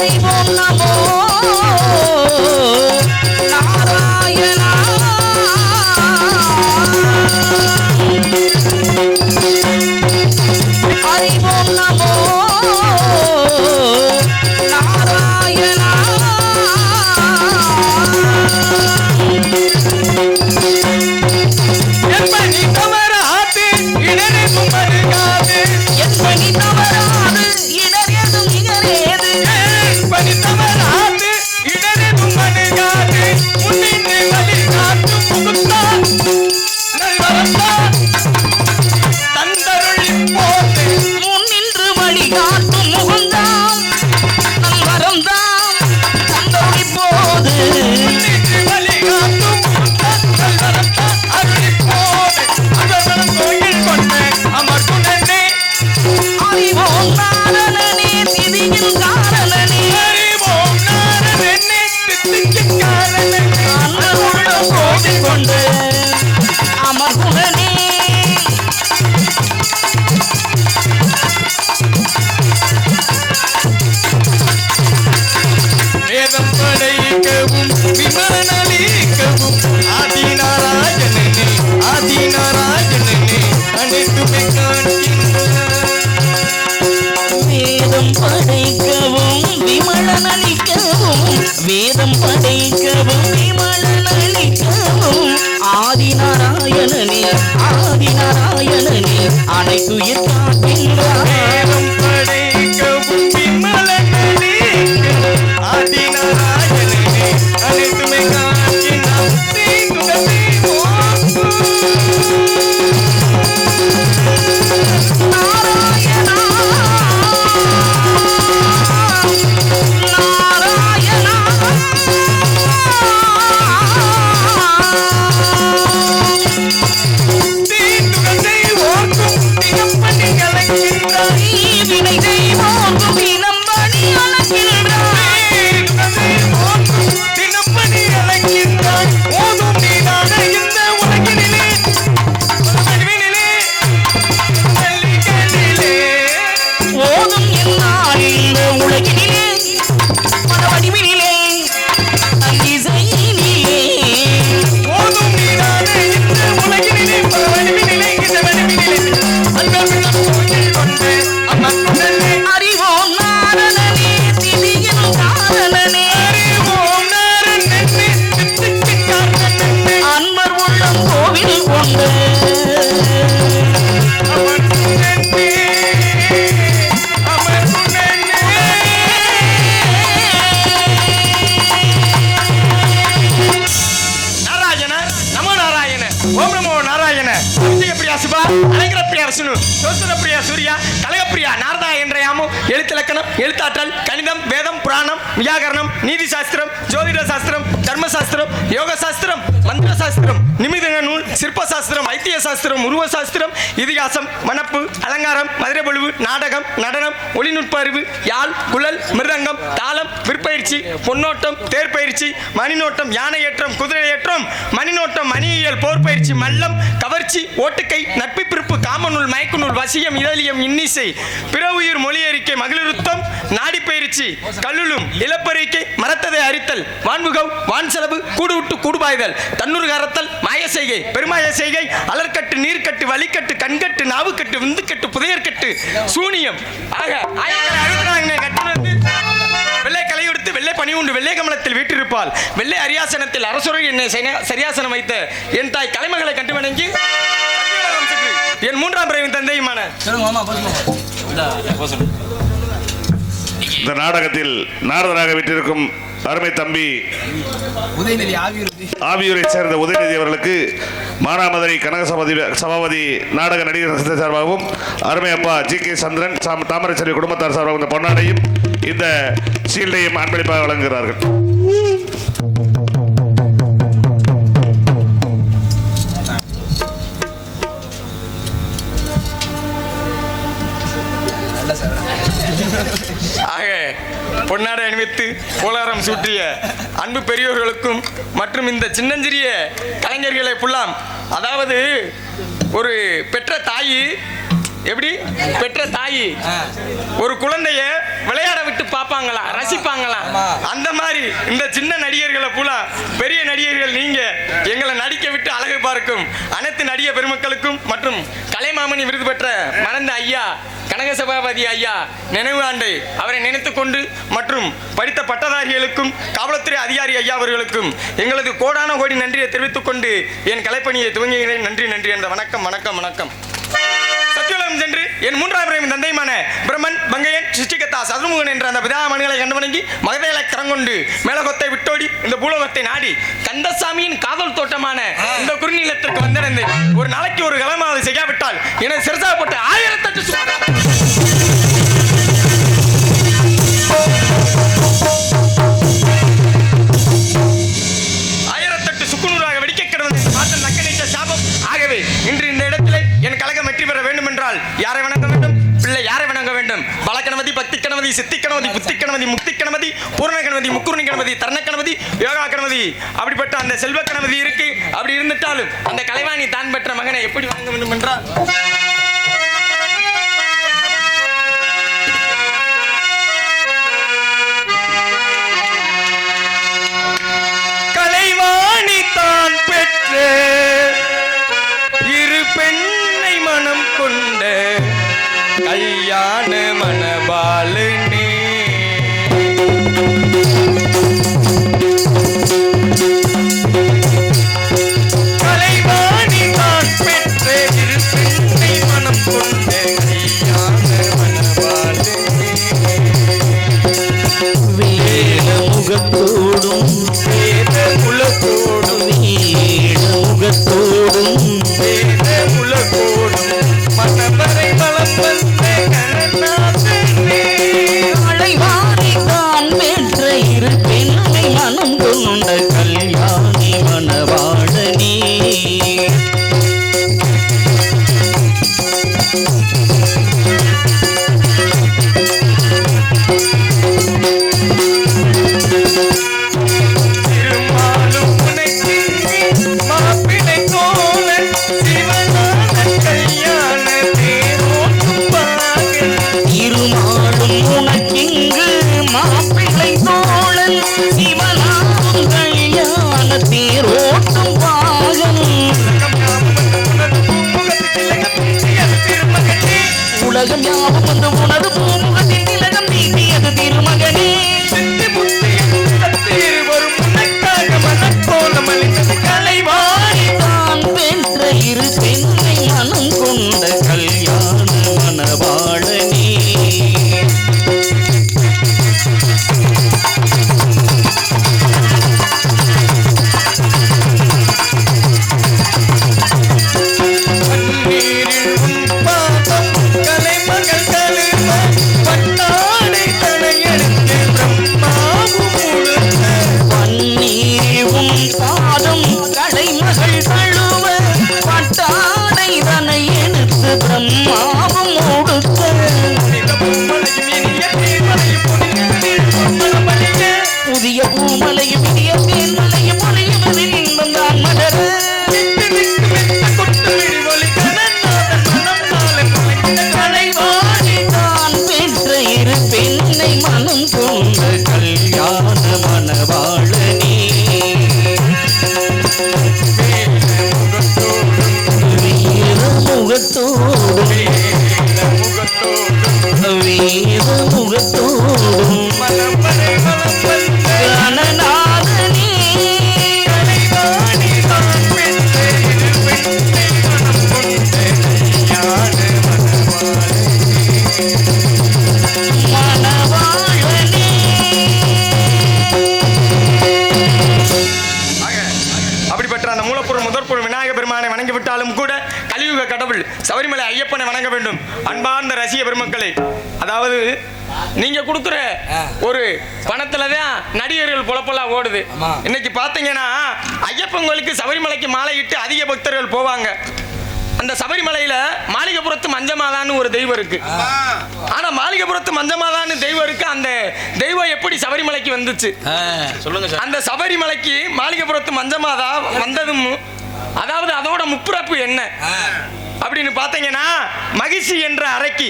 அறிவோம் நமோ நாராயணா அறிவோம் நமோ நாராயணா எப்பனி தவறாது இடரெதும் அருகாது எப்பனி தவறாது இடரெதும் நிகழேது எப்பனி தவறாது இடரெதும் அருகாது முன்னின்று வழிகாட்டும் முகுத்தா நல்வரத்தா தந்தருளி போது முன்னின்று வழிகாட்டும் முகுந்தாம் நல்வரம்தாம் தந்தருளி போது முன்னின்று வழிகாட்டும் முகுத்தா நல்வரத்தா அருளி போது அகவரம் கோயில் கொண்டு அமர் குணனே அறிவோம் நாரணனே திதியின் காரணனே அறிவோம் நாரணனே தித்திக்கு காரணனே அன்னருள்ள கோவில் கொண்டு அமர்குணனே வேதம் படைக்கவும் விமலனளிக்கவும் ஆதிநாராயணனே ஆதிநாராயணனே அனைத்துமே காண்கின்றார் வேதம் படைக்கவும் விமலனளிக்கவும் வேதம் படைக்கவும் விமலனளிக்கவும் ஆதிநாராயணனே ஆதிநாராயணனே அனைத்துயிர் காக்கின்றார் வேதம் படைக்கவும் விமலனளிக்கவும் ஆதிநாராயணனே அனைத்துமே காண்கின்றார் தீங்குகத்தை போக்கும் நாராயணா நாராயணா தீங்குகத்தை போக்கும் தினப்பணி கலைக்கின்றார் வினை தெய்வோம் வினம்படி அழகின்றார் தினப்பணி அழைக்கின்றாய் ஓதும் நீதான இந்த உலகினிலே வடிவினிலே வெள்ளிக்கண்ணிலே ஓதும் என்னால் இந்த உலகினிலே மனவடிவினிலே இசையினிலே ஓதும் நீதான இந்த உலகினிலே வடிவினிலே இந்த வடிவினிலே அன்பமில்லம் கோயில் கொண்டு அமர் குணனே அறிவோம் நாரணனே திதியின் காரணனே அறிவோம் நாரணனே சித்திக்கு காரணனே அன்பர் உள்ளம் கோவில் கொண்டு அமர் குணனே அமர் குணனே நாராயண நமோ நாராயண ஓம் நமோ நாராயண அபிஷேக பிரியா சிவா அலங்கர பிரியா விஷ்ணு சோசன பிரியா சூர்யா கலகப்பிரியா நாரதா என்ற யாமும் எழுத்திலக்கணம் எழுத்தாற்றல் கணிதம் வேதம் புராணம் வியாகரணம் நீதி சாஸ்திரம் ஜோதிட சாஸ்திரம் தர்ம சாஸ்திரம் யோக சாஸ்திரம் மந்திர சாஸ்திரம் நிமித நூல் சிற்ப சாஸ்திரம் ஐத்திய சாஸ்திரம் உருவ சாஸ்திரம் இதிகாசம் மணப்பு அலங்காரம் மதுரை பொழிவு நாடகம் நடனம் ஒளிநுட்ப அறிவு யாழ் குழல் மிருதங்கம் தாளம் விற்பயிற்சி பொன்னோட்டம் தேர் பயிற்சி மணிநோட்டம் யானை ஏற்றம் குதிரை ஏற்றம் மணிநோட்டம் மணியியல் போர் பயிற்சி மல்லம் கவர்ச்சி ஓட்டுக்கை நட்பிப்பிருப்பு காமநூல் மயக்குநூல் வசியம் இதழியம் இன்னிசை பிற உயிர் மொழி அறிக்கை மகளிருத்தம் நாடி பயிற்சி கல்லுளும் இளப்பறிக்கை மரத்ததை அரித்தல் வான்முகம் வான் செலவு கூடு விட்டு கூடுபாய்தல் தன்னூறு கரத்தல் மாய செய்கை பெருமாய செய்கை அலர்கட்டு நீர்க்கட்டு வலிக்கட்டு கண்கட்டு நாவுக்கட்டு விந்துக்கட்டு புதையற்கட்டு சூனியம் ஆக கட்டு வெள்ளை கலை எடுத்து வெள்ளை பணி உண்டு வெள்ளை கமலத்தில் வீட்டிருப்பாள் வெள்ளை அரியாசனத்தில் அரசுரை என்னை சரியாசனம் வைத்த என் தாய் கலைமகளை கண்டு வணங்கி என் மூன்றாம் பிறவின் தந்தையுமான இந்த நாடகத்தில் நாரதராக விட்டிருக்கும் அருமை தம்பி ஆவியூரை சேர்ந்த உதயநிதி அவர்களுக்கு மானாமதுரை கனக சபாபதி நாடக நடிகர் சார்பாகவும் அருமை அப்பா ஜி.கே. சந்திரன் தாமரைச்செல்வி குடும்பத்தார் சார்பாகவும் இந்த பொன்னாடையும் இந்த சீல்டையும் அன்பளிப்பாக வழங்குகிறார்கள். பொன்னாடை அணிவித்து கோலாரம் சூட்டிய அன்பு பெரியோர்களுக்கும் மற்றும் இந்த சின்னஞ்சிறிய கலைஞர்களை புல்லாம், அதாவது ஒரு பெற்ற தாயி எப்படி பெற்ற தாயி ஒரு குழந்தைய விளையாட விட்டு பார்ப்பாங்க. ரசிப்பாங்களா அந்த மாதிரி இந்த சின்ன நடிகர்களை பூரா பெரிய நடிகர்கள் நீங்க எங்களை நடிக்க விட்டு அழகு பார்க்கும் அனைத்து நடிகர் பெருமக்களுக்கும் மற்றும் கலைமாமணி விருது பெற்ற மறந்த ஐயா கனகசபாபதி ஐயா நினைவு ஆண்டை அவரை நினைத்துக் கொண்டு மற்றும் படித்த பட்டதாரிகளுக்கும் காவல்துறை அதிகாரி ஐயா அவர்களுக்கும் எங்களது கோடான கோடி நன்றியை தெரிவித்துக் கொண்டு என் கலைப்பணியை துவங்குகிறேன். நன்றி நன்றி என்ற வணக்கம் வணக்கம் வணக்கம். சத்தியுலகம் சென்று என் மூன்றாம் தந்தையுமான பிரம்மன் பங்கையன் சிஷ்டிகத்தா சதுர்முகன் என்ற அந்த பிதா மணிகளை கண்டு வணங்கி மகதைகளை கரங்கொண்டு மேலகொத்தை விட்டோடி இந்த பூலோகத்தை நாடி கந்தசாமியின் காதல் தோட்டமான இந்த குறுநிலத்திற்கு வந்திருந்தேன். ஒரு நாளைக்கு ஒரு கலமாவது செய்யாவிட்டால் என சிறசாப்பட்டு 1008 சுக்குநூறாக வெடிக்க கிடந்தது மாதம் நக்கணித்த சாபம். ஆகவே இன்று இந்த இடத்திலே என் கழகம் வெற்றி பெற வேண்டும் என்றால் யாரை வணங்க வேண்டும்? பிள்ளை யாரை வணங்க வேண்டும்? பலகணபதி, பக்தி கணபதி, சித்தி கணபதி, புத்தி கணபதி, முக்தி கணபதி, பூரண கணபதி, முக்குருணி கணபதி, தர்ண கணபதி, யோகா கணபதி, அப்படிப்பட்ட அந்த செல்வ கணபதி இருக்கு. அப்படி இருந்துட்டாலும் அந்த கலைவாணி தான் பெற்ற மகனை எப்படி வணங்க வேண்டும் என்றால் கலைவாணி தான் பெற்ற இரு பெண்ணை மனம் கொண்ட கல்யாண மணவாளனே. கலைவாணி தான் பெற்ற இரு பெண்ணை மனம் கொண்ட கல்யாண மணவாளனே. வேத முகத்தோடும் வேத குலத்தோடும் முகத்தோடும் வேத குலத்தோடும் மனவரை வளம் வந்த கணநாதனே. கலைவாணி தான் பெற்ற இரு பெண்ணை மனம் கொண்ட கல்யாணி மணவாளனே. திருமாலும் உனக்கு மாப்பிள்ளை கோலன் சிவனான கல்யாண தேரோட்டும் பாகன். இருமாடும் உனக்கிங்கு மாப்பிள்ளை தோழன் சிவனாரும் கல்யாண தேரோட்டும் பாகன். உலகம் யாவும் வந்து உனது பூமுகத்தின் திலகம் தீட்டியது திருமகனே. கலைவாணி தான் பெற்ற இரு பெண்ணை மனம் கொண்ட கல்யாண மணவாளனே. பன்னீரும் பாதம் கலைமகள் தழுவ பட்டாடை தனை எடுத்து பிரம்மாவும் ஒடுக்க. புதிய பூமலையும் புதிய தேன்மலையும் பொழியுவதில் இன்பம் தான் மலர. கலைவாணி தான் பெற்ற இரு பெண்ணை மனம் கொண்ட கல்யாண மணவாளனே. வீர முகத்தோடும் வீர முகத்தோடும் கணநாதனே. மணவாளனே. அப்படிப்பட்ட அந்த மூலப்பொருள் முதற்பொருள் விநாயக பெருமானை வணங்கி விட்டாலும் கூட கலியுக கடவுள் சபரிமலை ஐயப்பனை வணங்க வேண்டும். அன்பார்ந்த ரசிக பெருமக்களே, அதாவது நீங்க கொடுக்குற ஒரு பணத்துலதான் நடிகர்கள் பொழப்பெல்லாம் ஓடுது. இன்னைக்கு பாத்தீங்கன்னா ஐயப்பன் கோயிலுக்கு சபரிமலைக்கு மாலையிட்டு அதிக பக்தர்கள் போவாங்க. அந்த சபரிமலையில மாளிகைபுரத்து மஞ்சமாதான்னு ஒரு தெய்வம் இருக்கு. ஆனா மாளிகைபுரத்து மஞ்சமாதான்னு தெய்வம் இருக்கு. அந்த தெய்வம் எப்படி சபரிமலைக்கு வந்துச்சு சொல்லுங்க. அந்த சபரிமலைக்கு மாளிகைபுரத்து மஞ்சமாதா வந்ததும், அதாவது அதோட முப்பிறப்பு என்ன? அப்படின்னு பார்த்தீங்கன்னா மகிழ்ச்சி என்ற அறைக்கு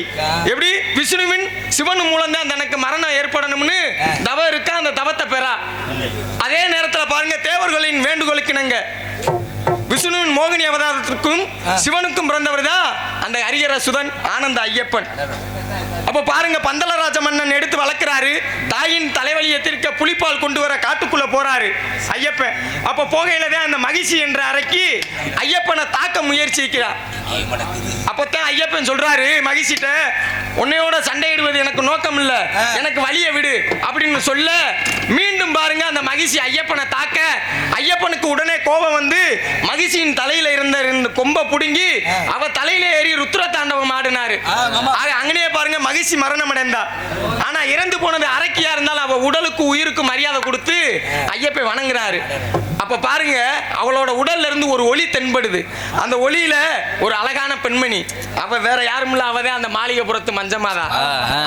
எப்படி விஷ்ணுவின் சிவன் மூலம் தான் தனக்கு மரணம் ஏற்படணும்னு தவம் இருக்கா, அந்த தவத்தை பெறா. அதே நேரத்தில் பாருங்க, தேவர்களின் வேண்டுகோளுக்கு இணங்க விஷ்ணுவின் மோகினி அவதாரத்திற்கும் சிவனுக்கும் பிறந்தவர் தான் அந்த ஹரிஹர சுதன் ஆனந்த ஐயப்பன். அப்ப பாருங்க, பந்தலராஜ மன்னன் எடுத்து வளர்க்கிறாரு. தாயின் தலைவலியை தீர்க்க புலிப்பால் கொண்டு வர காட்டுக்குள்ள போறாரு ஐயப்பன். அப்ப போகையில தான் அந்த மகிழ்ச்சி என்ற அறைக்கு ஐயப்பனை தாக்க முயற்சிக்கிறார். அப்பதான் ஐயப்பன் சொல்றாரு மகிழ்ச்சிட்ட, உன்னையோட சண்டையிடுவது எனக்கு நோக்கம் இல்ல, எனக்கு வழியை விடு அப்படின்னு சொல்ல, மீண்டும் பாருங்க அந்த மகிழ்ச்சி ஐயப்பனை தாக்க, ஐயப்பனுக்கு உடனே கோபம் வந்து மகிழ்ச்சியின் தலையில இருந்த கொம்ப புடுங்கி அவ தலையில ஏறி ருத்ர தாண்டவம் ஆடினாரு. அங்கனே பாருங்க மகிழ்ச்சி மரணம் அடைந்தா. ஆனா இறந்து போனது அரக்கியா இருந்தாலும் அவ உடலுக்கு உயிருக்கு மரியாதை கொடுத்து ஐயப்பன் வணங்குறாரு. அப்ப பாருங்க, அவளோட உடல்ல இருந்து ஒரு ஒளி தென்படுது. அந்த ஒளியில ஒரு அழகான பெண்மணி, அவ வேற யாரும் இல்ல, அவதான் அந்த மாளிகைபுரத்து மஞ்சமாதா.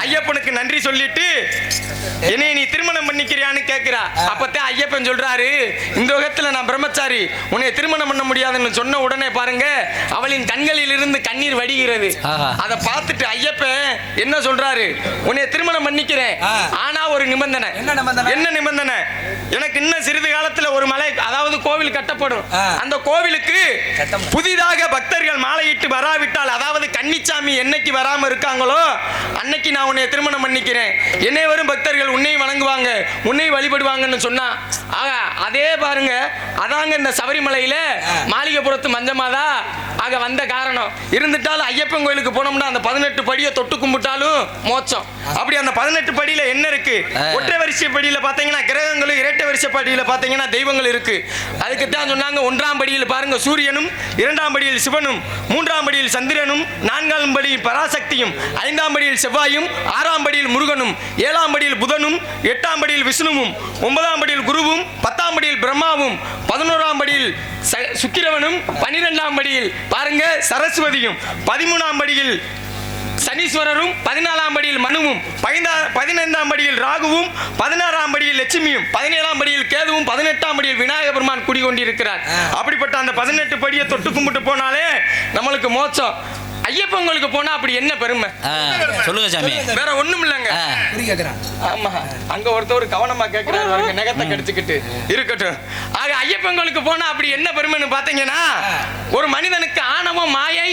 ஐயப்பனுக்கு நன்றி சொல்லிட்டு, என்னை நீ திருமணம் பண்ணிக்கிறியான்னு கேட்கிறா. அப்பதான் ஐயப்பன் சொல்றாரு, இந்த உலகத்துல நான் பிரம்மச்சாரி, உன்னை திருமணம் பண்ண முடியாதுன்னு சொன்ன உடனே பாருங்க அவளின் கண்களில் இருந்து கண்ணீர் வடிகிறது. அதை பார்த்துட்டு ஐயப்பன் என்ன சொல்றாரு, உன்னை திருமணம் பண்ணிக்கிறேன், ஆனா ஒரு நிபந்தனை. என்ன நிபந்தனை? எனக்கு இன்னும் சிறிது காலத்துல ஒரு மலை, அதாவது கோவில் கட்டப்படும். அந்த கோவிலுக்கு புதிதாக பக்தர்கள் மாலையிட்டு வராவிட்டால், அதாவது கன்னிச்சாமி என்னைக்கு வராம இருக்காங்களோ அன்னைக்கு நான் உன்னை திருமணம் பண்ணிக்கிறேன். என்னை வரும் பக்தர்கள் உன்னை வணங்குவாங்க, உன்னை வழிபடுவாங்கன்னு சொன்னா. அதே பாருங்க, அதாங்க இந்த சபரிமலையில மாளிகைபுரத்து மஞ்சமாதா ஆக வந்த காரணம். இருந்துட்டாலும் ஐயப்பன் கோயிலுக்கு போனோம்னா அந்த 18 படியை தொட்டு கும்பிட்டாலும் மோட்சம். அப்படி அந்த 18 படியில என்ன இருக்கு? ஒற்றை வரிசை படியில பாத்தீங்கன்னா கிரகங்களும், இரட்டை வரிசை படியில பாத்தீங்கன்னா தெய்வங்கள் இருக்கு. அதுக்கு தான் சொன்னாங்க, 1ஆம் படியில் பாருங்க சூரியனும், 2ஆம் படியில் சிவனும், 3ஆம் படியில் சந்திரனும், 4ஆம் படியில் பராசக்தியும், 5ஆம் படியில் செவ்வாயும், 6ஆம் படியில் முருகனும், 7ஆம் படியில் புதனும், 8ஆம் படியில் விஷ்ணுவும், 9ஆம் படியில் குருவும், 10ஆம் படியில் பிரம்மாவும், 11ஆம் படியில் சுக்கிரவனும், 12ஆம் படியில் பாருங்க சரஸ்வதியும், 13ஆம் படியில் சனீஸ்வரரும், 14ஆம் படியில் மனுவும், 15ஆம் படியில் ராகுவும், 16ஆம் படியில் லட்சுமியும், 17ஆம் படியில் கேதுவும், 18ஆம் படியில் விநாயக பெருமான் குடிகொண்டிருக்கிறார். அப்படிப்பட்ட அந்த 18 படியை தொட்டு கும்பிட்டு போனாலே நம்மளுக்கு மோட்சம். ஐயப்பங்களுக்கு போனா அப்படி என்ன பெருமை சொல்லுங்க சாமி? வேற ஒண்ணும் இல்லைங்க. ஆமா, அங்க ஒருத்தர் கவனமா கேட்கிறாரு, நகத்தை கடிச்சுக்கிட்டு இருக்கட்டும். ஆக ஐயப்பங்களுக்கு போனா அப்படி என்ன பெருமைன்னு பாத்தீங்கன்னா, ஒரு மனிதனுக்கு ஆணவம், மாயை,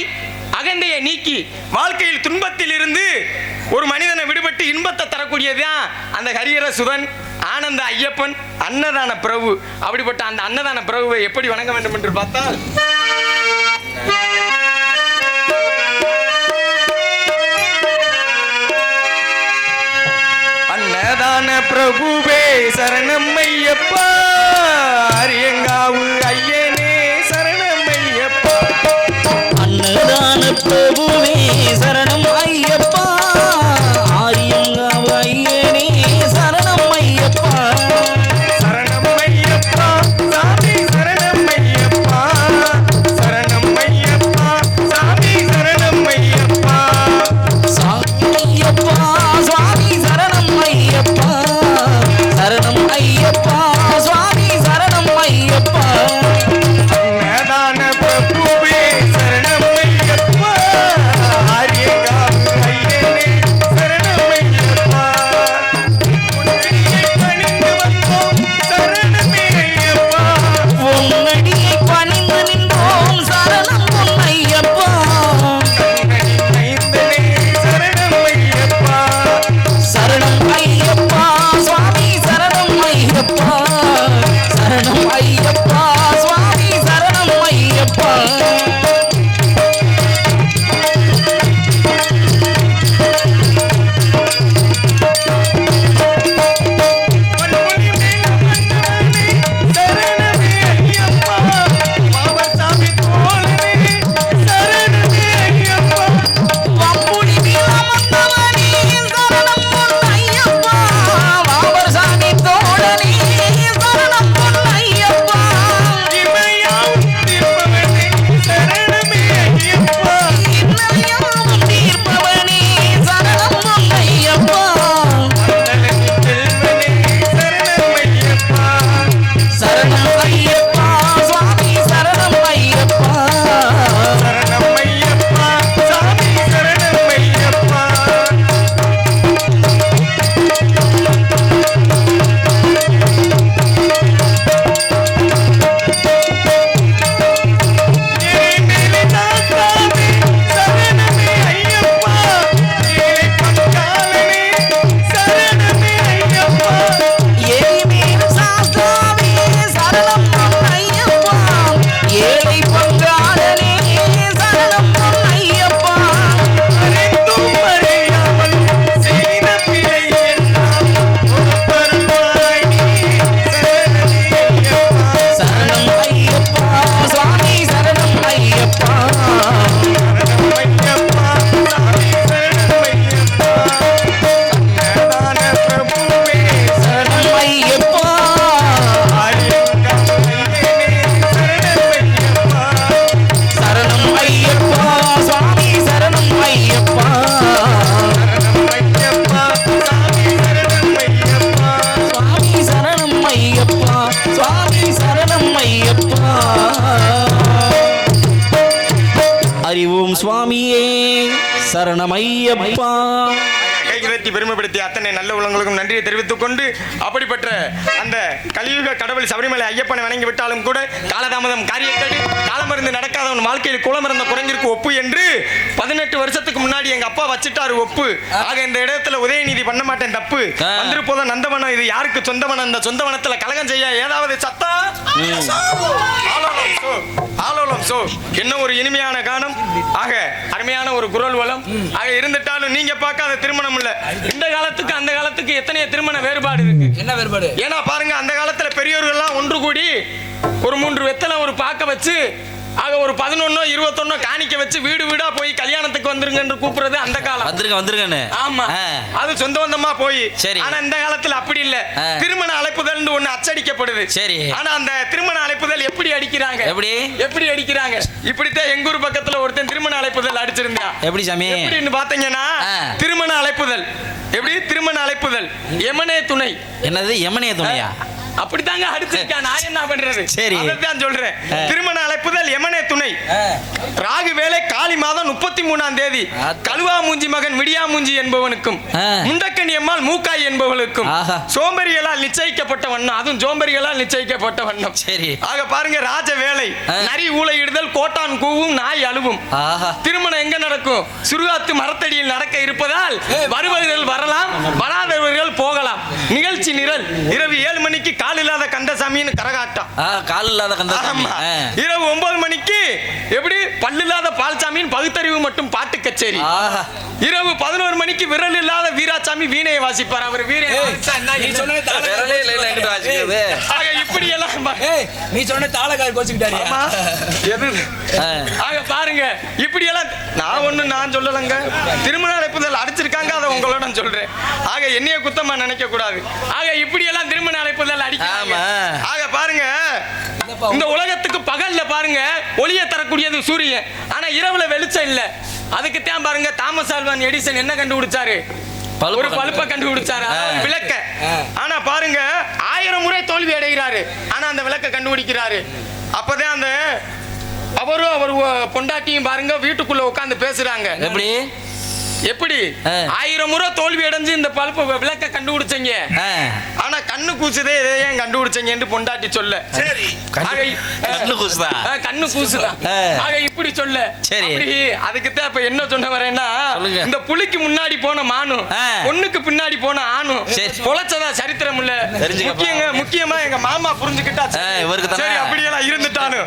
அகந்தையை நீக்கி வாழ்க்கையில் துன்பத்தில் இருந்து ஒரு மனிதனை விடுபட்டு இன்பத்தை தரக்கூடியதுதான் அந்த ஹரிஹர சுதன் ஆனந்த ஐயப்பன் அன்னதான பிரபு. அப்படிப்பட்ட அந்த அன்னதான பிரபுவை எப்படி வணங்க வேண்டும் என்று பார்த்தால், அன்னதான பிரபுவே சரணம் ஐயப்பா, அரியங்காவு ஐயனே சரணம் ஐயப்பா. அன்னதான பிரபுவே சரணம் ஐயப்பா, ஆரியங்காவு ஐயனே சரணம் ஐயப்பா. சரணம் ஐயப்பா சாமி சரணம் ஐயப்பா, சரணம் ஐயப்பா சாமி சரணம் ஐயப்பா. சாமி ஐயப்பா சுவாமி சரணம் ஐயப்பா, சரணம் ஐயப்பா சுவாமி சரணம் ஐயப்பா. சரணம் ஐயப்பா. கைகட்டி பெருமைப்படுத்தி அத்தனை நல்ல உள்ளங்களுக்கும் நன்றியை தெரிவித்துக் கொண்டு அப்படிப்பட்ட அந்த கலியுக கடவுள் சபரிமலை ஐயப்பனை வணங்கி விட்டாலும் கூட காலதாமதம் காரியக்கேடு காலமருந்து நடக்காதவன் வாழ்க்கையில் குளமிருந்த குரங்கிற்கு ஒப்பு என்று 18 வருஷத்துக்கு முன்னாடி எங்க அப்பா வச்சுட்டாரு ஒப்பு. ஆக இந்த இடத்துல உதயநிதி பண்ண மாட்டேன் தப்பு வந்துரு போத நந்தவனம் இது யாருக்கு சொந்தவனம்? இந்த சொந்தவனத்துல கலகம் செய்ய ஏதாவது சத்தம் ஆலோலம் சோ என்ன ஒரு இனிமையான கானம். ஆக அருமையான ஒரு குரல் வளம். ஆக இருந்துட்டாலும் நீங்க பார்க்காத திருமணம் இல்ல. இந்த காலத்துக்கு அந்த காலத்துக்கு எத்தனையோ திருமண வேறுபாடு இருக்கு. என்ன வேறுபாடு? ஏன்னா பாருங்க, அந்த காலத்துல பெரியவர்கள் எல்லாம் ஒன்று கூடி ஒரு 3 வெத்தலை ஒரு பாக்க வச்சு ஆக ஒரு 11 21 காணிக்க வச்சு வீடு வீடா போய் கல்யாணத்துக்கு வந்துருங்க என்று கூப்பிடுறது அந்த காலம். வந்துருங்க. ஆமா, அது சொந்த பந்தமா போய். ஆனா இந்த காலத்துல அப்படி இல்ல. திருமண அழைப்புதல் ஒண்ணு அச்சடிக்கப்படுது. சரி, ஆனா அந்த திருமண அழைப்புதல் எப்படி அடிக்கிறாங்க? எப்படி அடிக்கிறாங்க? இப்படித்தான் எங்க ஊர் பக்கத்துல ஒருத்தன் திருமண அழைப்புதல் அடிச்சிருந்தான். எப்படி சாமி? எப்படின்னு பாத்தீங்கன்னா திருமண அழைப்புதல் எப்படி? திருமண அழைப்புதல் எமனே துணை. என்னது எமனே துணையா? அப்படித்தாங்க அடிச்சிருக்கான். நான் என்ன பண்றது? சரி, அதான் சொல்றேன். திருமண அழைப்புதல் எமனே துணை. ராகு வேலை காலி மாதம் 33ஆம் தேதி கழுவா மூஞ்சி மகன் விடியா மூஞ்சி என்பவனுக்கும் முண்டக்கணி அம்மாள் மூக்காய் என்பவளுக்கும் சோம்பரிகளால் நிச்சயிக்கப்பட்ட வண்ணம். அதுவும் சோம்பரிகளால் நிச்சயிக்கப்பட்ட வண்ணம். சரி, ஆக பாருங்க, ராஜ வேலை நரி ஊளையிடுதல் கோட்டான் கூவும் நாய் அழுவும். திருமணம் எங்க நடக்கும்? சுருகாத்து மரத்தடியில் நடக்க இருப்பதால் வருபவர்கள் வரலாம், வராதவர்கள் போகலாம். நிகழ்ச்சி நிரல் இரவு 7 மணிக்கு கால் இல்லாத கந்தசாமின்னு கரகாட்டம். கால் இல்லாத கந்தசாமி. இரவு 9 மணிக்கு எப்படி பல்லு இல்லாத பால்சாமியின் பகுத்தறிவு மட்டும் பாட்டு கச்சேரி. இரவு 11 மணிக்கு விரல் இல்லாத வீராசாமி வீணையை வாசிப்பார். அவர் வீணையை இப்படி எல்லாம் நீ சொன்ன தாளக்காய் கோச்சுக்கிட்டாரு. ஆக பாருங்க, இப்படி எல்லாம் நான் சொல்லலங்க. திருமண அழைப்புதல் அடிச்சிருக்காங்க, அதை உங்களோட சொல்றேன். ஆக என்னைய குத்தமா நினைக்க கூடாது. ஆக இப்படி எல்லாம் திருமண அழைப்புதல் அடிக்காம. ஆக பாருங்க, இந்த உலகத்துக்கு பகல்ல பாருங்க ஒளியை தரக்கூடியது சூரியன். ஆனா இரவுல வெளிச்சம் இல்ல. அதுக்கு தான் பாருங்க தாமஸ் ஆல்வா எடிசன் என்ன கண்டுபிடிச்சாரு? ஒரு பல்பை கண்டுபிடிச்சாரு, விளக்க. ஆனா பாருங்க 1000 முறை தோல்வி அடைகிறாரு, ஆனா அந்த விளக்க கண்டுபிடிக்கிறாரு. அப்பதான் அந்த அவரும் அவர் பொண்டாட்டியும் பாருங்க வீட்டுக்குள்ள உட்கார்ந்து பேசுறாங்க. எப்படி 1000 முறை தோல்வி அடைஞ்சு இந்த பல்ப விளக்க கண்டுபிடிச்சீங்க, ஆனா கண்ணு கூசுதே ஏன் கண்டுபிடிச்சீங்க பொண்டாட்டி சொல்ல. சரி, கண்ணு கூசுதான். ஆக இப்படி சொல்ல. சரி, அதுக்குதான் இப்ப என்ன சொன்ன வரேன்னா, இந்த புலிக்கு முன்னாடி போன மானும் பொண்ணுக்கு பின்னாடி போன ஆணும் பொழைச்சதா சரித்திரம் இல்ல. முக்கியமா எங்க மாமா புரிஞ்சுக்கிட்டா சரி, அப்படியெல்லாம் இருந்துட்டாலும்.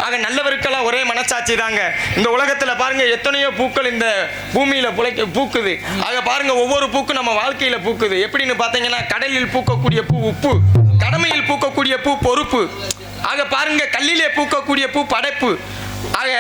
ஆக நல்லவருக்கெல்லாம் ஒரே மனசாட்சி தாங்க. இந்த உலகத்துல பாருங்க எத்தனையோ பூக்கள் இந்த பூமியில பூக்குது. ஆக பாருங்க ஒவ்வொரு பூக்கும் நம்ம வாழ்க்கையில பூக்குது. எப்படின்னு பாத்தீங்கன்னா கடலில் பூக்கக்கூடிய பூ உப்பு, கடமையில் பூக்கக்கூடிய பூ பொறுப்பு. ஆக பாருங்க கல்லிலே பூக்கக்கூடிய பூ படைப்பு. ஆக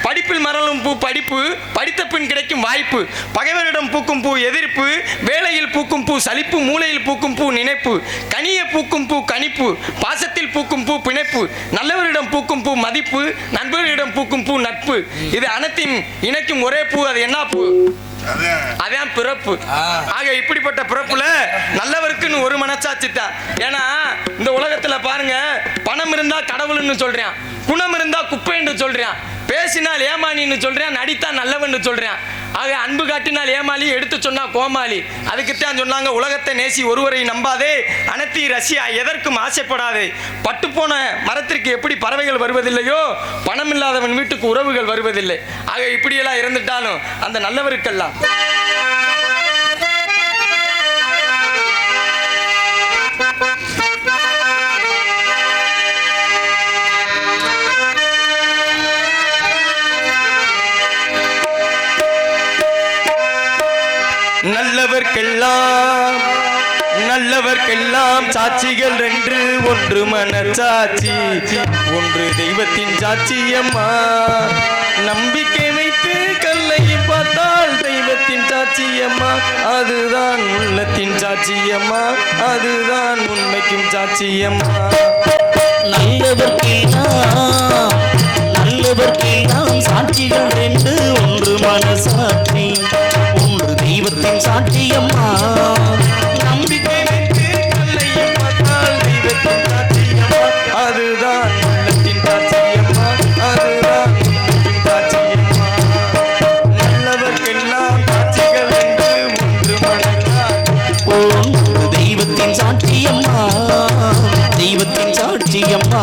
படிப்பில் மரலும் பூ படிப்பு, படித்த பின் கிடைக்கும் வாய்ப்பு. பகைவரிடம் பூக்கும் பூ எதிர்ப்பு, வேலையில் பூக்கும் பூ சலிப்பு, மூளையில் பூக்கும் பூ நினைப்பு, கனிய பூக்கும் பூ கணிப்பு, பாசத்தில் பூக்கும் பூ பிணைப்பு, நல்லவரிடம் பூக்கும் பூ மதிப்பு, நண்பர்களிடம் பூக்கும் பூ நட்பு. இது அனைத்தையும் இணைக்கும் ஒரே பூ. அது என்ன பூ? அதான் பிறப்பு. ஆக இப்படிப்பட்ட பிறப்புல நல்லவருக்குன்னு ஒரு மனசாட்சி தான். ஏன்னா இந்த உலகத்துல பாருங்க பணம் இருந்தா கடவுள்னு சொல்றான், குணம் இருந்தா குப்பைன்னு சொல்றான், பேசினால் ஏமானின்னு சொல்றான், நடித்தா நல்லவன்னு சொல்றான். ஆக அன்பு காட்டினால் ஏமாளி, எடுத்து சொன்னா கோமாளி. அதுக்குத்தான் சொன்னாங்க உலகத்தை நேசி ஒருவரை நம்பாதே, அனைத்தி ரஷ்யா எதற்கும் ஆசைப்படாதே. பட்டு போன மரத்திற்கு எப்படி பறவைகள் வருவதில்லையோ பணம் இல்லாதவன் வீட்டுக்கு உறவுகள் வருவதில்லை. ஆக இப்படியெல்லாம் இருந்துட்டாலும் அந்த நல்லவருக்கெல்லாம் நல்லவர்க்கெல்லாம் சாட்சிகள் என்று, ஒன்று மனச்சாட்சி, ஒன்று தெய்வத்தின் சாட்சியம்மா. நம்பிக்கை வைத்து கல்லை பார்த்தால் தெய்வத்தின் சாட்சியம்மா, அதுதான் உள்ளத்தின் சாட்சியம்மா, அதுதான் உண்மைக்கும் சாட்சியம்மா. நல்லவர்க்கெல்லாம் சாட்சிகள் என்று, ஒன்று மனசாட்சி, ஒன்று தெய்வத்தின் சாட்சியம்மா. நம்பிக்கை வைத்து கல்லையும் பார்த்தால் தெய்வத்தின் சாட்சியம்மா, அதுதான் உள்ளத்தின் சாட்சியம்மா, அதுதான் உள்ளத்தின் சாட்சியம்மா. நல்லவர்க்கெல்லாம் சாட்சியம்மா தெய்வத்தின் சாட்சியம்மா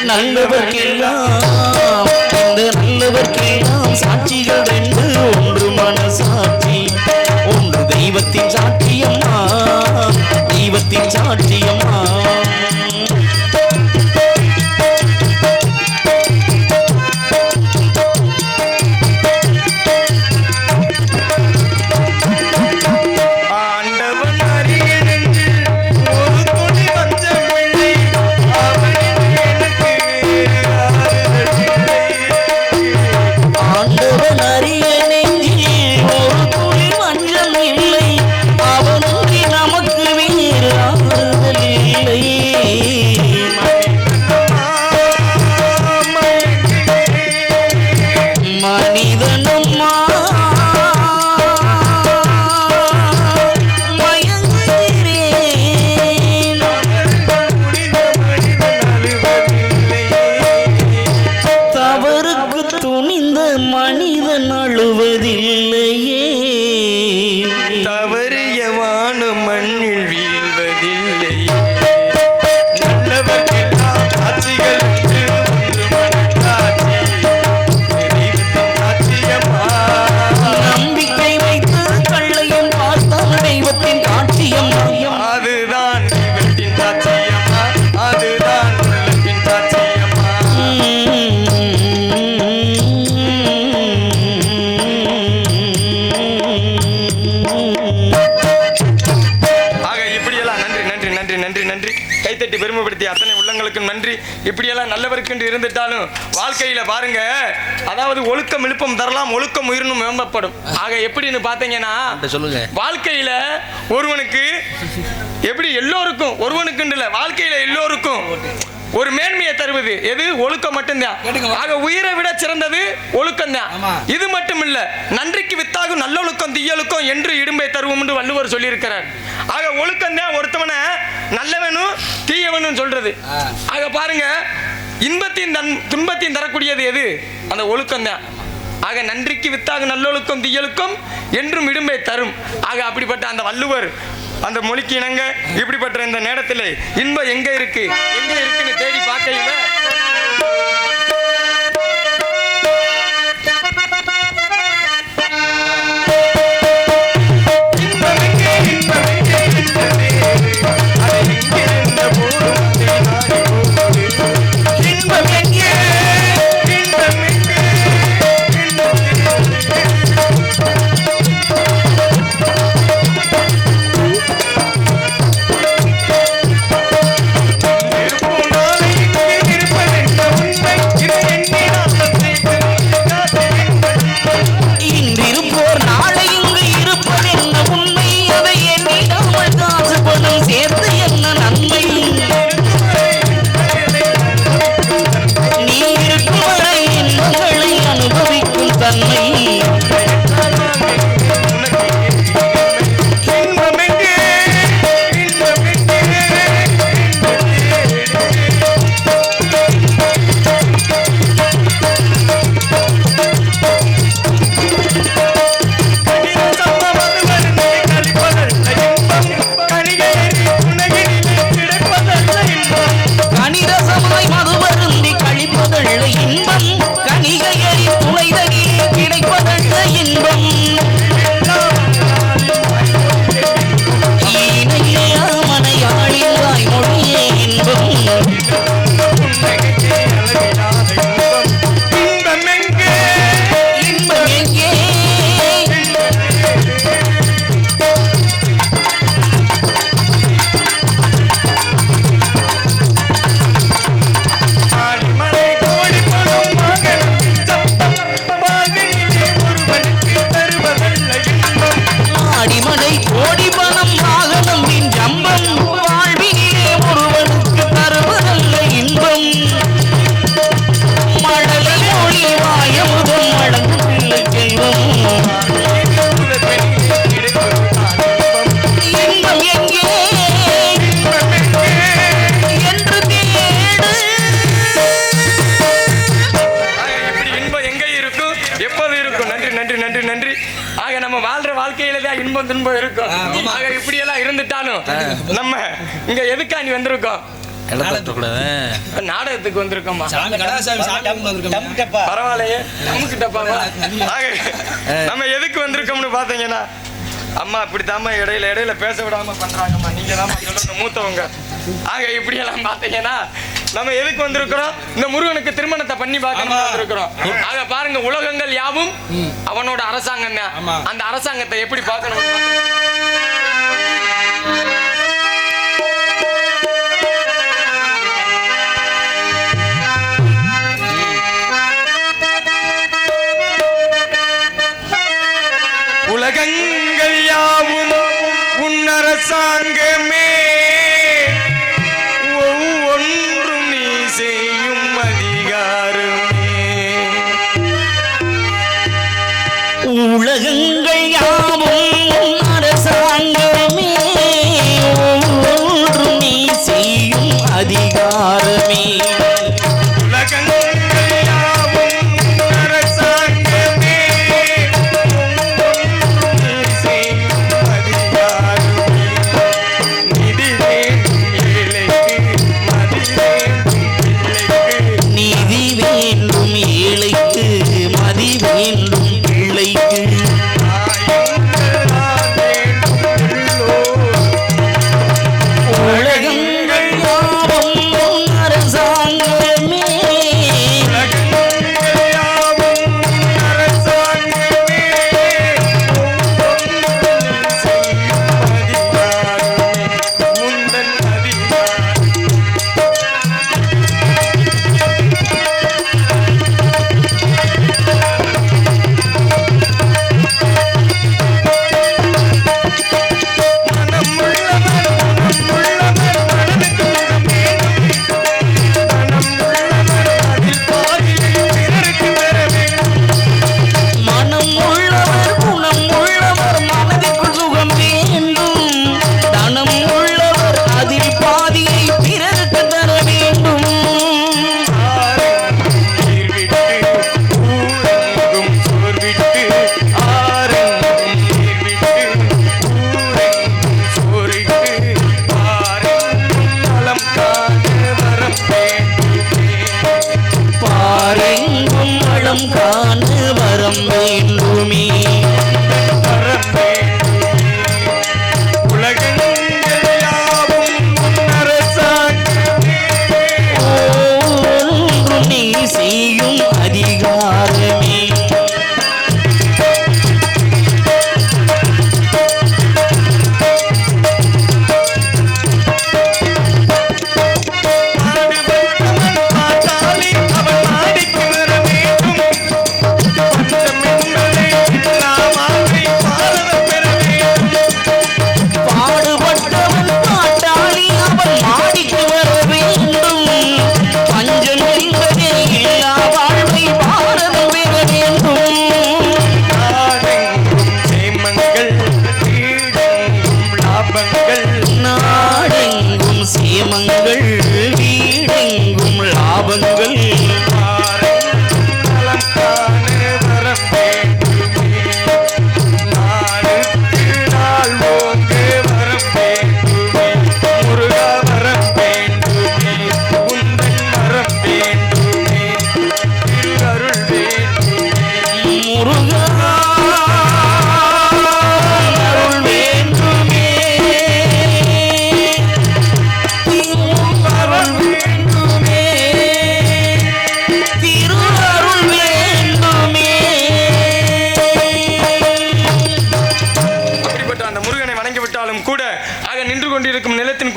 நல்லவர்க்கெல்லாம் இந்த நல்லவர்க்கெல்லாம் சாட்சிகள் ரெண்டு ஒன்று மனசாட்சி ஒன்று தெய்வத்தின் சாட்சியம்மா தெய்வத்தின் சாட்சியம்மா மனிதன் அழுவதில்லையே தவறியவான மண்ணில் வீழ்வதில்லையே நல்லவர்க்கெல்லாம் சாட்சிகள் நம்பிக்கை வைத்து கள்ளையும் பார்த்தால் தெய்வத்தின் சாட்சியம் அதுதான் தெய்வத்தின் சாட்சியம்மா அதுதான் உள்ளத்தின் சாட்சியம்மா கைத்தட்டி பெருமைப்படுத்திய அத்தனை உள்ளங்களுக்கும் நன்றி. இப்படியெல்லாம் நல்லவருக்கு இருந்துட்டாலும் வாழ்க்கையில பாருங்க, அதாவது ஒழுக்கம் விழுப்பம் தரலாம், ஒழுக்கம் உயிரினும் மேம்பப்படும். ஆக எப்படின்னு பாத்தீங்கன்னா சொல்லுங்க, வாழ்க்கையில ஒருவனுக்கு எப்படி எல்லோருக்கும் ஒருவனுக்கு இல்ல, வாழ்க்கையில எல்லோருக்கும் ஒரு மேன்மையை தருவது எது? ஒழுக்கம் மட்டும்தான். ஆக உயிரை விட சிறந்தது ஒழுக்கம் தான். இது மட்டும் இல்ல, நன்றிக்கு வித்தாகும் நல்லொழுக்கம் தீயொழுக்கம் என்று இடும்பை தருவோம் என்று வள்ளுவர் சொல்லியிருக்கிறார். ஆக ஒழுக்கம் தான் ஒருத்தவனை நல்லவனும் தீயவனும் சொல்றது. ஆக பாருங்க, இன்பத்தின் துன்பத்தையும் தரக்கூடியது எது? அந்த ஒழுக்கம் தான். ஆக நன்றிக்கு வித்தாக நல்லொழுக்கம் தீயொழுக்கம் என்றும் இடும்பை தரும். ஆக அப்படிப்பட்ட அந்த வள்ளுவர் அந்த மொழிக்கு இணங்க இப்படிப்பட்ட இந்த நேரத்தில் இன்பம் எங்க இருக்குன்னு தேடி பார்க்கையில இருப்பதெங்கே தான் இன்பம் துன்பம் இருக்கும். ஆக இப்படி எல்லாம் இருந்துட்டாலும் நம்ம இங்க எதுக்கா நீ வந்திருக்கோம்? நாடகத்துக்கு வந்திருக்கோமா? பரவாயில்லையே, நம்ம எதுக்கு வந்திருக்கோம்னு பாத்தீங்கன்னா, அம்மா இப்படித்தாம்மா இடையில பேச விடாம பண்றாங்கம்மா, நீங்க தான் மூத்தவங்க. ஆக இப்படி எல்லாம் பாத்தீங்கன்னா நம்ம எதுக்கு வந்திருக்கிறோம்? இந்த முருகனுக்கு திருமணத்தை பண்ணி பார்க்கணும் வந்திருக்கிறோம். ஆக பாருங்க, உலகங்கள் யாவும் அவனோட அரசாங்கம் தான். அந்த அரசாங்கத்தை எப்படி பார்க்கணும்? உலகங்கள் யாவும் உன் அரசாங்கமே, ஒவ்வொன்றும் நீ செய்யும் அதிகாரமே. உலகங்கள் யாவும் அரசாங்கமே, ஒவ்வொன்றும் நீ செய்யும் அதிகாரமே.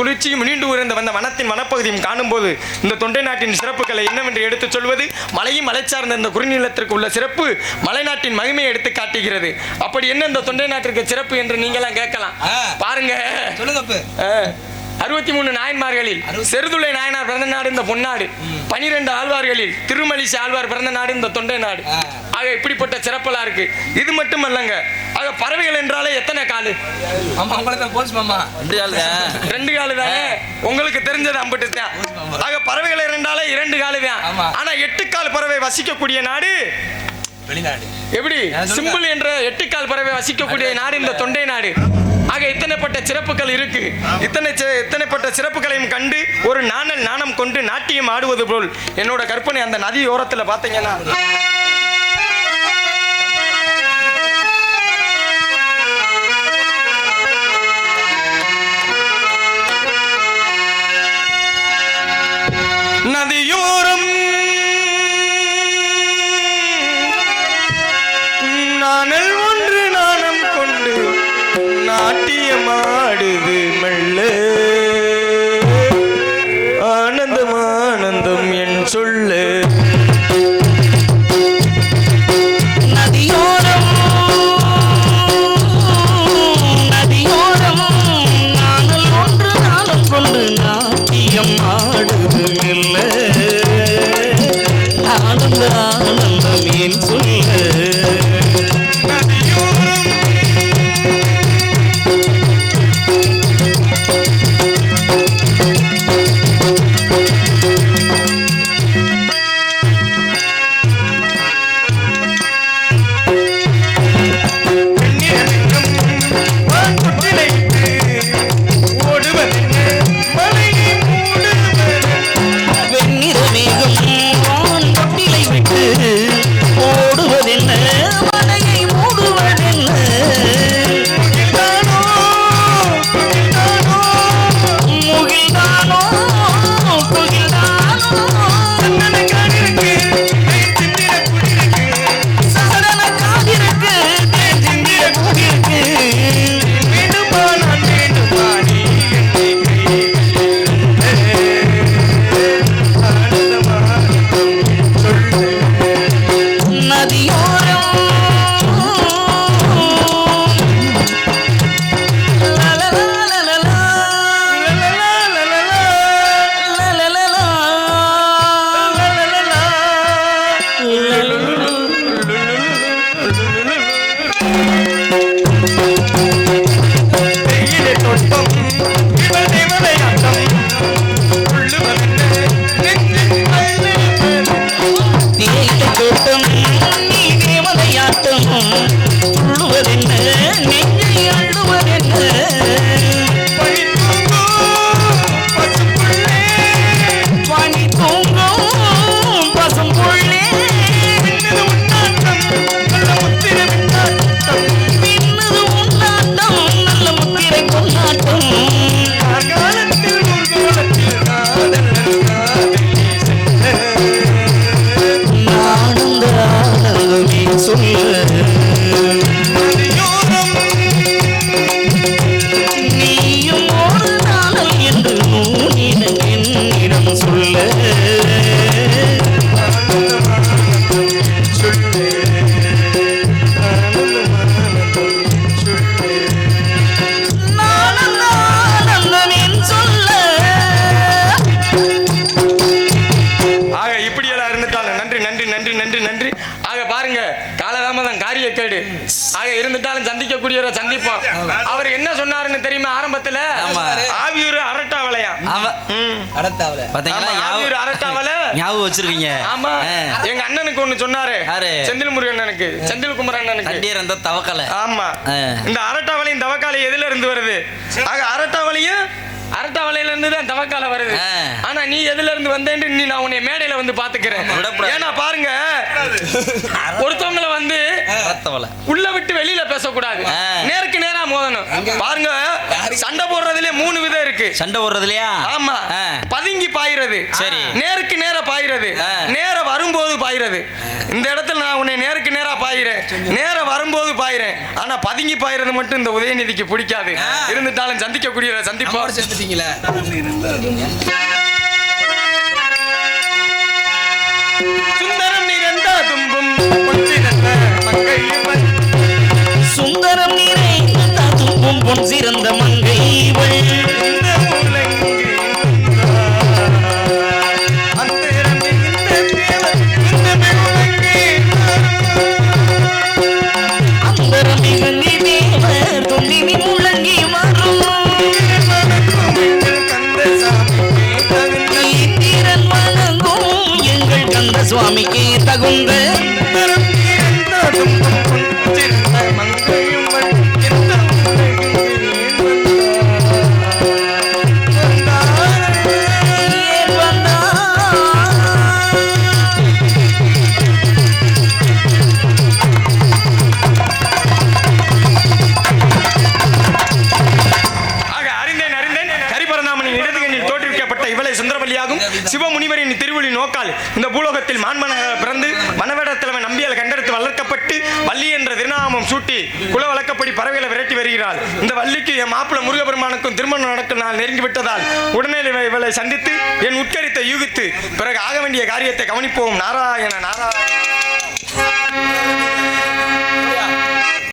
குளிர்ச்சியும் நீண்டு உயர்ந்து வந்த வனத்தின் வனப்பகுதியும் காணும்போது இந்த தொண்டை நாட்டின் சிறப்புகளை என்னவென்று எடுத்துச் சொல்வது? மலையும் மலை சார்ந்த இந்த குறுநிலத்திற்கு உள்ள சிறப்பு மலைநாட்டின் மகிமையை எடுத்து காட்டுகிறது. அப்படி என்ன இந்த தொண்டை நாட்டிற்கு சிறப்பு என்று நீங்களாம் கேட்கலாம். பாருங்க, சொல்லுங்க. 63 நாயன்மார்களில் செருதுளை நாயனார் பிறந்த நாடு இந்த பொன்னாடு. 12 ஆழ்வார்களில் திருமலிசை ஆழ்வார் பிறந்த நாடு இந்த தொண்டை நாடு. ஆக இப்படிப்பட்ட சிறப்பெல்லாம் இருக்கு. இது மட்டும் அல்லங்க, ஆக பறவைகள் என்றாலே எத்தனை காலு? ரெண்டு காலு தானே. உங்களுக்கு தெரிஞ்சது அம்பட்டு தான். ஆக பறவைகள் என்றாலே 2 காலு தான். ஆனா 8 கால் பறவை வசிக்கக்கூடிய நாடு எப்படி சிம்பிள் என்ற 8 கால் பறவை வசிக்கக்கூடிய நாடு இந்த தொண்டை நாடு. ஆக இத்தனைப்பட்ட சிறப்புகள் இருக்கு. இத்தனைப்பட்ட சிறப்புகளையும் கண்டு ஒரு நாணம் கொண்டு நாட்டியம் ஆடுவது போல் என்னோட கற்பனை அந்த நதி ஓரத்துல பாத்தீங்கன்னா நதியோரம் நாணல் ஒன்று நாணம் கொண்டு நாட்டியமாடுது மெல்ல ஆனந்தம் ஆனந்தம் என் சொல்லு. நதியோரம் நாங்கள் ஒன்று நாளும் கொண்டு நாட்டியம் ஆடுது மெல்ல ஆனந்த ஆனந்தம் என் சொல்ல. சந்திப்போம். அவர் என்ன சொன்னாருன்னு தெரியுமா? ஆரம்பத்துல ஆவியூர் அரட்டாவளையா ஞாபகம் வச்சிருக்கீங்க. ஆமா, எங்க அண்ணனுக்கு ஒண்ணு சொன்னாரு, செந்தில் முருகன் அண்ணனுக்கு, செந்தில் குமரன் அண்ணனுக்கு தவக்கால. ஆமா, இந்த அரட்டாவளையும் தவக்காலை எதுல இருந்து வருது? ஆக அரட்டாவளையும் அரட்டாவளையில இருந்து தான் தவக்கால வருது. ஆனா நீ எதுல இருந்து வந்தேன்னு நீ நான் உன்னை மேடையில வந்து பாத்துக்கிறேன். ஏன்னா பாருங்க, ஒருத்தவங்களை வந்து உள்ள விட்டு வெளியில பேசக்கூடாது, நேருக்கு நேரா மோதணும். பாருங்க, சண்டை போடுறதுல 3 விதம் இருக்கு. சண்டை போடுறதுலயா? ஆமா, பதுங்கி பாயிறது, சரி, நேருக்கு நேர பாயிறது, நேர வரும்போது பாயிறது. இந்த இடத்துல நான் உன்னை நேருக்கு நேரா பாயிறேன், நேர வரும்போது பாயிறேன். ஆனா பதுங்கி பாயிறது மட்டும் இந்த உதயநிதிக்கு பிடிக்காது. இருந்துட்டாலும் சந்திக்கக்கூடிய சந்திப்போம். சுந்தரம் நிறைந்த தும்பும் சுந்தரம் நிறைந்த தும்பும் பொன் சிறந்த மங்கை சுவாமிக்கு தகுந்த சிவமுனிவரின் திருவொளி நோக்கால் இந்த பூலோகத்தில் மான்மனாக பிறந்து மனவேடத்திலமை நம்பியால் கண்டெடுத்து வளர்க்கப்பட்டு வள்ளி என்ற திருநாமம் சூட்டி குல வழக்கப்படி பறவைகளை விரட்டி வருகிறாள். இந்த வள்ளிக்கு என் மாப்பிள்ள முருகபெருமானுக்கும் திருமணம் நடக்கும் நாள் நெருங்கி விட்டதால் உடனே இவளை சந்தித்து என் உட்கரித்தை யூகித்து பிறகு ஆக வேண்டிய காரியத்தை கவனிப்போம். நாராயண நாராயண.